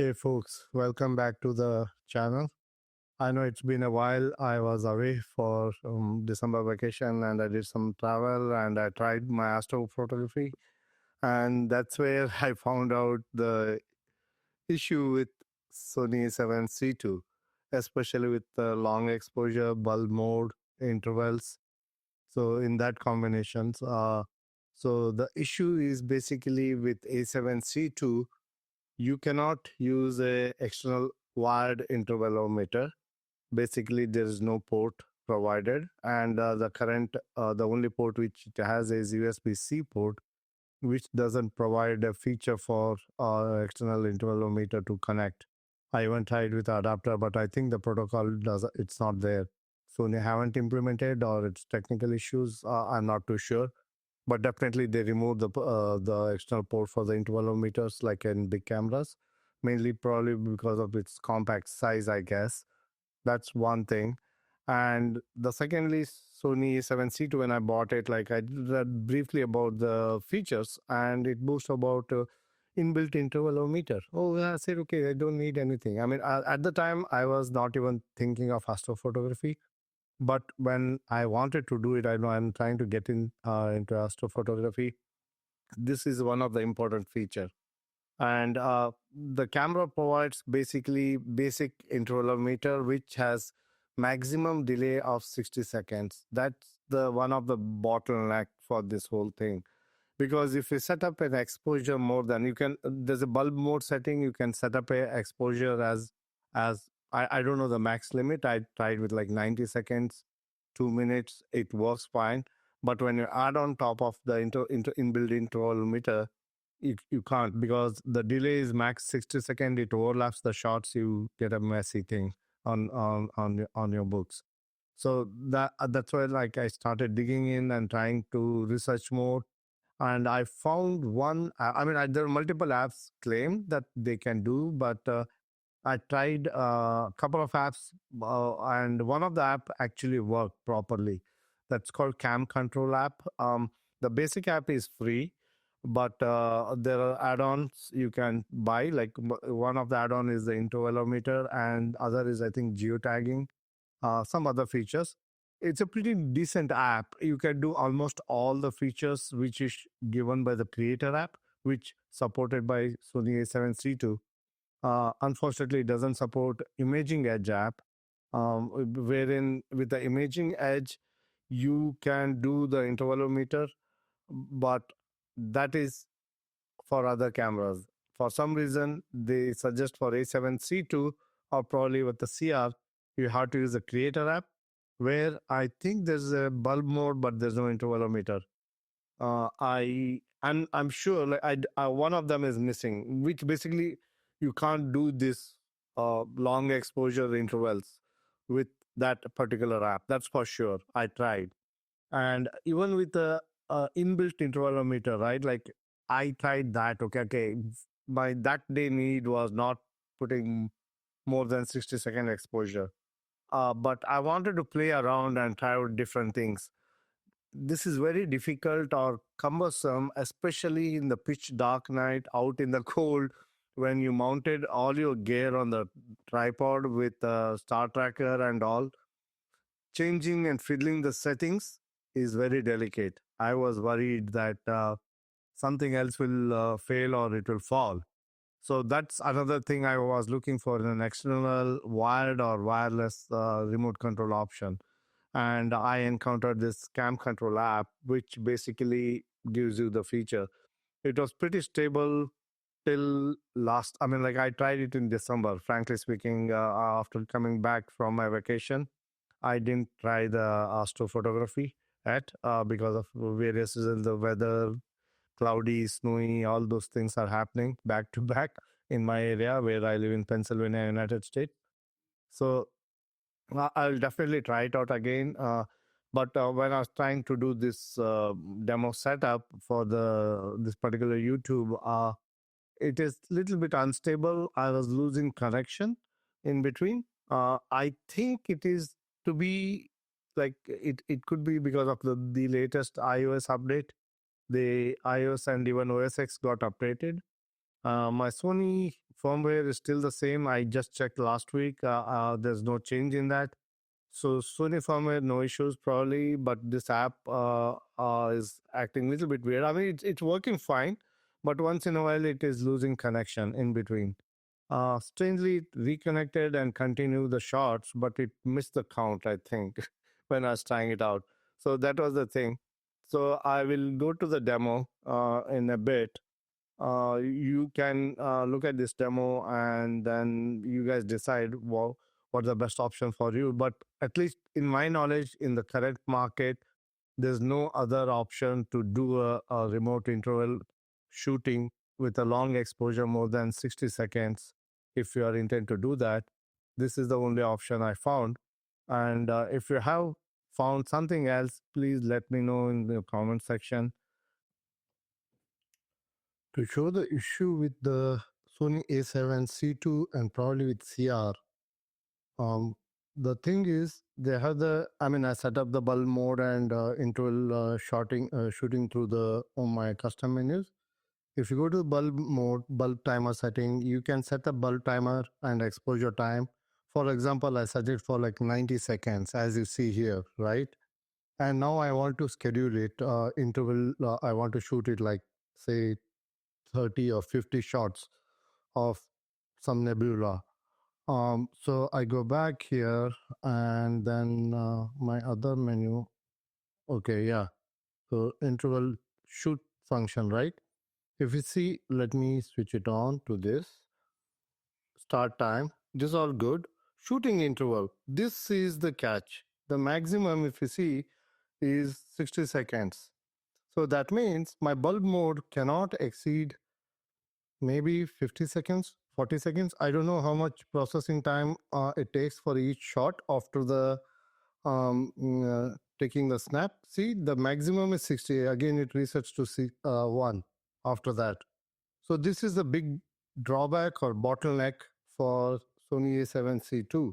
Hey folks, welcome back to the channel. I know it's been a while. I was away for December vacation and I did some travel and I tried my astrophotography. And that's where I found out the issue with Sony A7C II, especially with the long exposure, bulb mode, intervals. So in that combinations, so the issue is basically with A7C II, you cannot use a external wired intervalometer. Basically, there is no port provided, and the only port which it has is USB-C port, which doesn't provide a feature for external intervalometer to connect. I even tried with adapter, but I think the protocol does. It's not there. So they haven't implemented, or it's technical issues. I'm not too sure, but definitely they removed the external port for the intervalometers, like in big cameras, mainly probably because of its compact size, I guess. That's one thing. And the secondly, Sony A7C II, when I bought it, like I read briefly about the features and it boasts about inbuilt intervalometer. Oh, I said, okay, I don't need anything. I mean, at the time, I was not even thinking of astrophotography. But when I wanted to do it, I know I'm trying to get into astrophotography. This is one of the important feature. And the camera provides basically basic intervalometer, which has maximum delay of 60 seconds. That's the one of the bottleneck for this whole thing. Because if you set up an exposure more than you can, there's a bulb mode setting. You can set up a exposure as I don't know the max limit. I tried with like 90 seconds, 2 minutes. It works fine. But when you add on top of the inbuilt intervalometer, you can't, because the delay is max 60 seconds. It overlaps the shots. You get a messy thing on your books. So that's why like I started digging in and trying to research more. And I found one. I mean, there are multiple apps claim that they can do, but I tried a couple of apps, and one of the app actually worked properly. That's called CamControl app. The basic app is free, but there are add-ons you can buy. Like one of the add-on is the intervalometer, and other is I think geotagging, some other features. It's a pretty decent app. You can do almost all the features which is given by the Creator app, which supported by Sony A7C II. Unfortunately, it doesn't support Imaging Edge app, wherein with the Imaging Edge, you can do the intervalometer, but that is for other cameras. For some reason, they suggest for A7C II or probably with the CR, you have to use the Creator app, where I think there's a bulb mode, but there's no intervalometer. I'm sure like one of them is missing, which basically you can't do this long exposure intervals with that particular app. That's for sure. I tried, and even with the inbuilt intervalometer, right? Like I tried that. Okay. My that day need was not putting more than 60-second exposure. But I wanted to play around and try out different things. This is very difficult or cumbersome, especially in the pitch dark night out in the cold when you mounted all your gear on the tripod with the star tracker and all. Changing and fiddling the settings is very delicate. I was worried that something else will fail or it will fall. So that's another thing I was looking for in an external wired or wireless remote control option. And I encountered this CamControl app, which basically gives you the feature. It was pretty stable till last. I mean, like I tried it in December. Frankly speaking, after coming back from my vacation, I didn't try the astrophotography yet because of various reasons. The weather, cloudy, snowy, all those things are happening back to back in my area where I live in Pennsylvania, United States. So I'll definitely try it out again. But when I was trying to do this demo setup for this particular YouTube, it is a little bit unstable. I was losing connection in between. I think it is to be like it could be because of the latest iOS update. The iOS and even OS X got updated. My Sony firmware is still the same. I just checked last week. There's no change in that. So Sony firmware, no issues probably, but this app is acting a little bit weird. I mean, it's working fine, but once in a while it is losing connection in between. Strangely, it reconnected and continued the shots, but it missed the count, I think, when I was trying it out. So that was the thing. So I will go to the demo in a bit. You can look at this demo and then you guys decide what's the best option for you. But at least in my knowledge, in the current market, there's no other option to do a remote interval shooting with a long exposure more than 60 seconds. If you are intent to do that, this is the only option I found. And if you have found something else, please let me know in the comment section. To show the issue with the Sony A7C II and probably with CR, um, the thing is they have I mean, I set up the bulb mode and interval shooting through the on my custom menus. If you go to bulb mode, bulb timer setting, you can set a bulb timer and exposure time. For example, I set it for like 90 seconds, as you see here, right? And now I want to schedule it interval. I want to shoot it like say 30 or 50 shots of some nebula. So I go back here and then my other menu. Okay, yeah. So interval shoot function, right? If you see, let me switch it on to this. Start time. This is all good. Shooting interval. This is the catch. The maximum, if you see, is 60 seconds. So that means my bulb mode cannot exceed maybe 50 seconds, 40 seconds. I don't know how much processing time it takes for each shot after the taking the snap. See, the maximum is 60. Again, it resets to 1 after that. So this is a big drawback or bottleneck for Sony A7C II.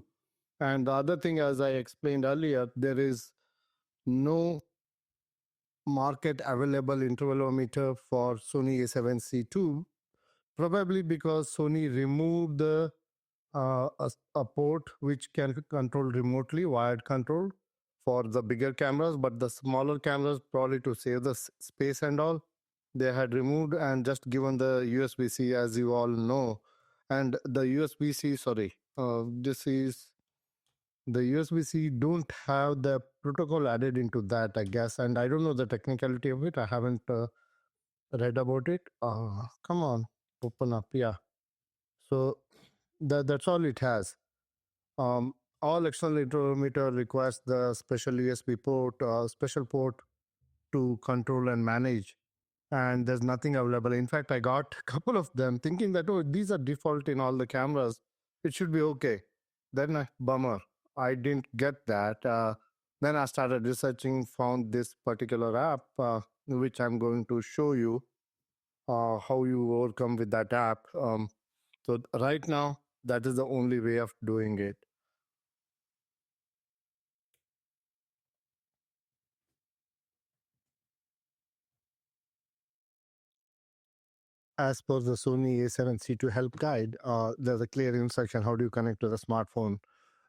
And the other thing, as I explained earlier, there is no market available intervalometer for Sony A7C II, probably because Sony removed a port which can control remotely, wired control for the bigger cameras, but the smaller cameras, probably to save the space and all, they had removed and just given the USB-C, as you all know. And the USB-C, sorry, this is the USB-C don't have the protocol added into that, I guess. And I don't know the technicality of it. I haven't read about it. Come on, open up. Yeah. So that's all it has. Um, all external intervalometer requires the special USB port, special port to control and manage. And there's nothing available. In fact, I got a couple of them thinking that, oh, these are default in all the cameras. It should be okay. Then, bummer, I didn't get that. Then I started researching, found this particular app, which I'm going to show you how you overcome with that app. So right now, that is the only way of doing it. As per the Sony A7C II help guide, there's a clear instruction how do you connect to the smartphone.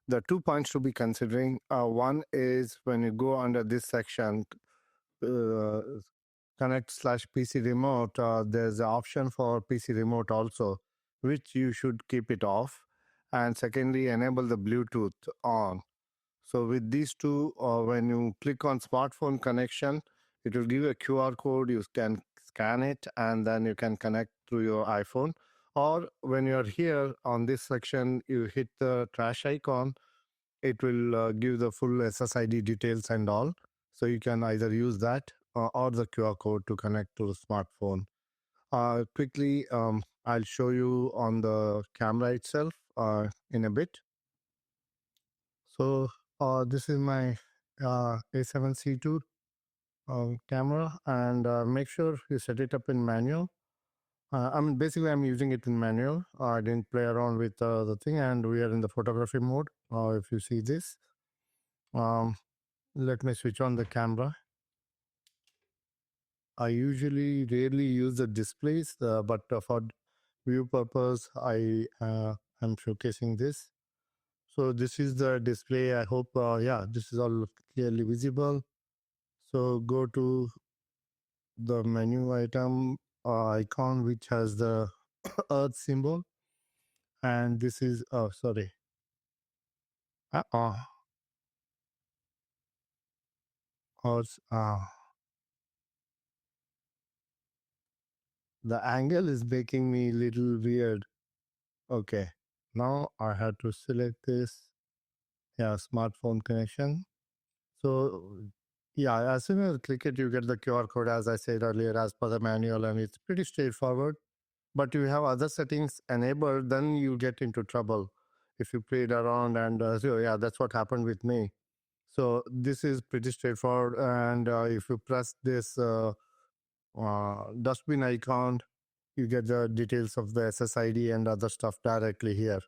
There are 2 points to be considering. One is when you go under this section, uh, connect/PC remote, there's an option for PC remote also, which you should keep it off. And secondly, enable the Bluetooth on. So with these two, when you click on smartphone connection, it will give you a QR code. You can scan it and then you can connect through your iPhone. Or when you're here on this section, you hit the trash icon. It will give the full SSID details and all. So you can either use that or the QR code to connect to the smartphone. Quickly, I'll show you on the camera itself in a bit. So this is my A7C II camera, and make sure you set it up in manual. I mean, basically, I'm using it in manual. I didn't play around with the thing, and we are in the photography mode. If you see this, let me switch on the camera. I usually rarely use the displays, but for view purpose, I am showcasing this. So this is the display. I hope, yeah, this is all clearly visible. So go to the menu item icon, which has the earth symbol. And this is, oh, sorry. Uh, Earth, the angle is making me a little weird. Okay. Now I have to select this. Yeah, smartphone connection. So yeah, as soon as you click it, you get the QR code, as I said earlier, as per the manual, and it's pretty straightforward. But you have other settings enabled, then you get into trouble if you played around. And so yeah, that's what happened with me. So this is pretty straightforward. And if you press this dustbin icon, you get the details of the SSID and other stuff directly here.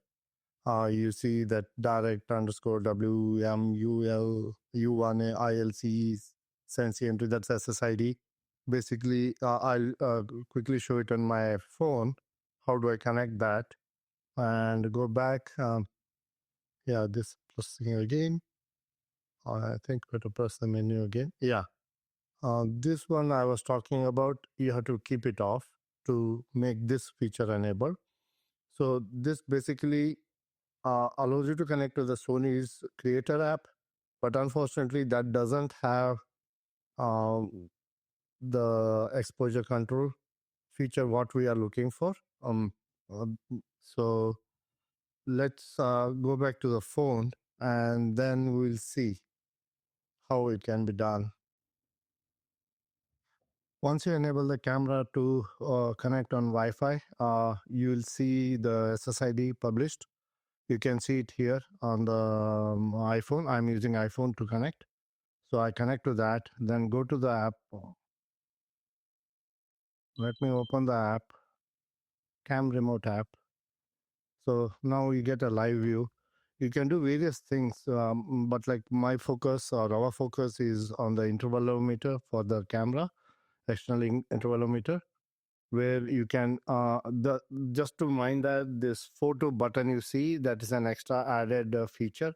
You see that direct underscore WMUL U1 ILC sense entry, that's SSID. Basically, I'll quickly show it on my phone. How do I connect that? And go back. Yeah, this plus thing again. I think we have to press the menu again. Yeah. This one I was talking about, you have to keep it off to make this feature enabled. So this basically allows you to connect to the Sony's Creator app, but unfortunately that doesn't have the exposure control feature what we are looking for. Uh, so let's go back to the phone and then we'll see how it can be done. Once you enable the camera to connect on Wi-Fi, you'll see the SSID published. You can see it here on the iPhone. I'm using iPhone to connect. So I connect to that, then go to the app. Let me open the app, Camrote app. So now you get a live view. You can do various things, but like my focus or our focus is on the intervalometer for the camera, external intervalometer, where you can, just to mind that this photo button you see, that is an extra added feature.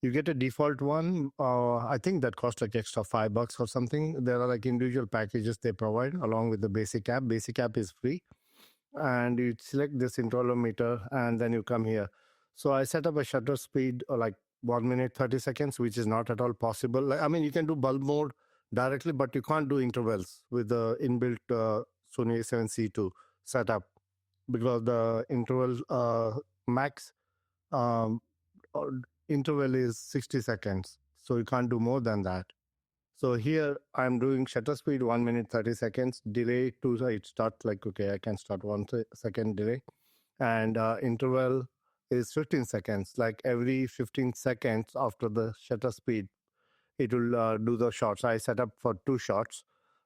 You get a default one. I think that costs like extra $5 or something. There are like individual packages they provide along with the basic app. Basic app is free, and you select this intervalometer, and then you come here. So I set up a shutter speed like 1 minute 30 seconds, which is not at all possible. Like, I mean, you can do bulb mode directly, but you can't do intervals with the inbuilt Sony A7C II setup because the interval max um, interval is 60 seconds. So you can't do more than that. So here I'm doing shutter speed 1 minute 30 seconds, delay to it starts like, okay, I can start 1 second delay. And interval is 15 seconds. Like every 15 seconds after the shutter speed, it will do the shots. I set up for 2 shots.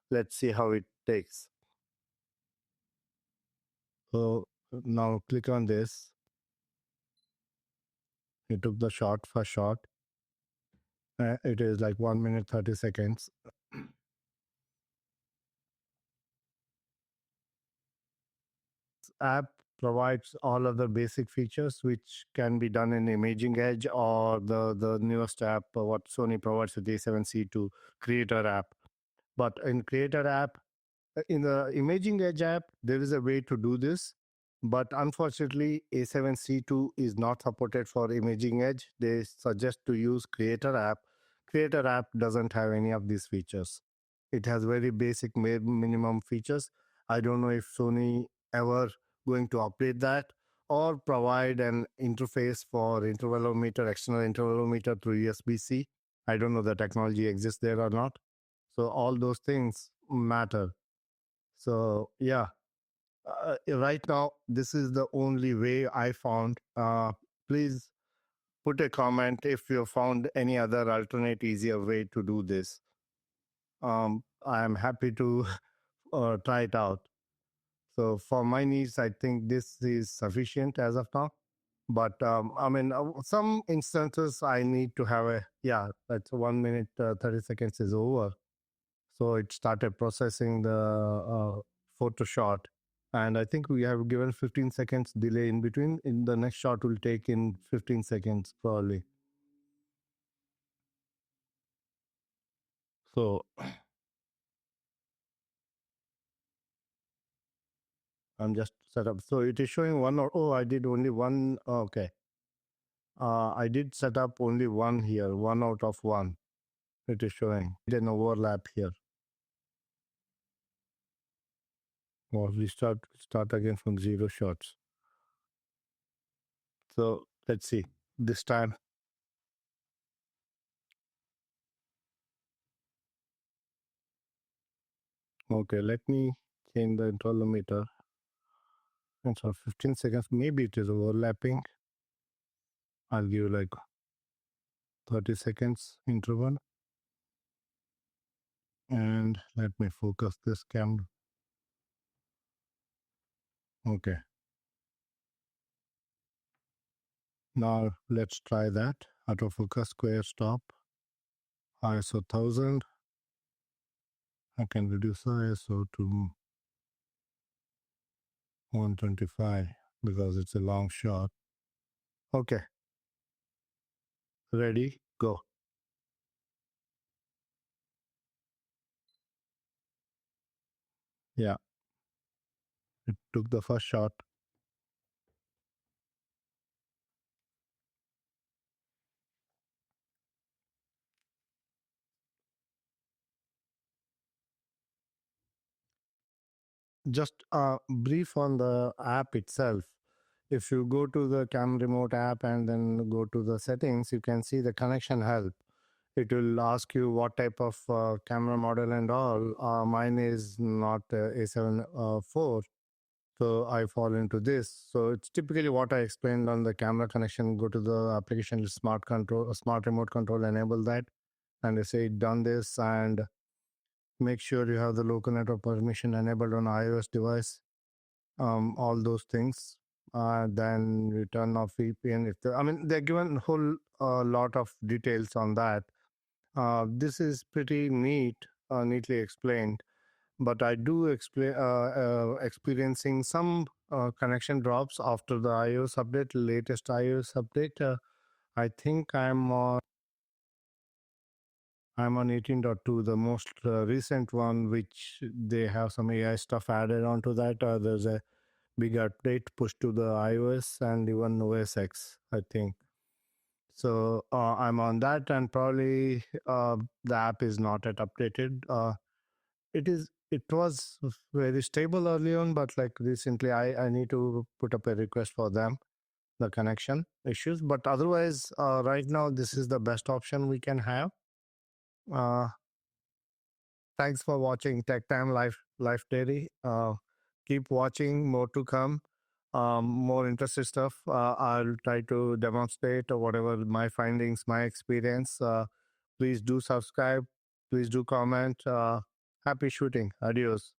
Let's see how it takes. So now click on this. It took the shot, first shot. It is like 1 minute 30 seconds. App provides all of the basic features which can be done in Imaging Edge or the newest app, what Sony provides with the A7C II Creator app. But in Creator app, in the Imaging Edge app, there is a way to do this. But unfortunately, A7C II is not supported for Imaging Edge. They suggest to use Creator app. Creator app doesn't have any of these features. It has very basic minimum features. I don't know if Sony ever going to update that or provide an interface for intervalometer, external intervalometer through USB-C. I don't know the technology exists there or not. So all those things matter. So yeah, right now this is the only way I found. Please put a comment if you found any other alternate, easier way to do this. I am happy to try it out. So for my needs, I think this is sufficient as of now. But I mean, some instances I need to have a, yeah, that's 1 minute 30 seconds is over. So it started processing the photo shot. And I think we have given 15 seconds delay in between. In the next shot will take in 15 seconds probably. So I'm just set up. So it is showing one, or oh, I did only one. Okay. I did set up only one here, 1 out of 1. It is showing an overlap here. Or we start again from 0 shots. So let's see this time. Okay, let me change the intervalometer. And so 15 seconds, maybe it is overlapping. I'll give like 30 seconds interval. And let me focus this camera. Okay. Now let's try that. Autofocus, square stop, ISO 1000. I can reduce ISO to 125 because it's a long shot. Okay. Ready, go. Yeah. It took the first shot. Just brief on the app itself. If you go to the Camrote app and then go to the settings, you can see the connection help. It will ask you what type of camera model and all. Mine is not A7 IV, so I fall into this. So it's typically what I explained on the camera connection. Go to the application smart control, smart remote control, enable that, and they say done this, and make sure you have the local network permission enabled on iOS device. All those things. Then return of VPN. If I mean, they're given a whole lot of details on that. This is pretty neatly explained. But I do experiencing some connection drops after the iOS update, latest iOS update. I think I'm on 18.2, the most recent one, which they have some AI stuff added onto that. There's a big update pushed to the iOS and even OS X, I think. So I'm on that, and probably the app is not yet updated. It was very stable early on, but like recently, I need to put up a request for them, the connection issues. But otherwise, right now, this is the best option we can have. Uh, Thanks for watching Tech Time Life Dairy. Keep watching, more to come. More interesting stuff. I'll try to demonstrate or whatever my findings, my experience. Please do subscribe. Please do comment. Happy shooting. Adios.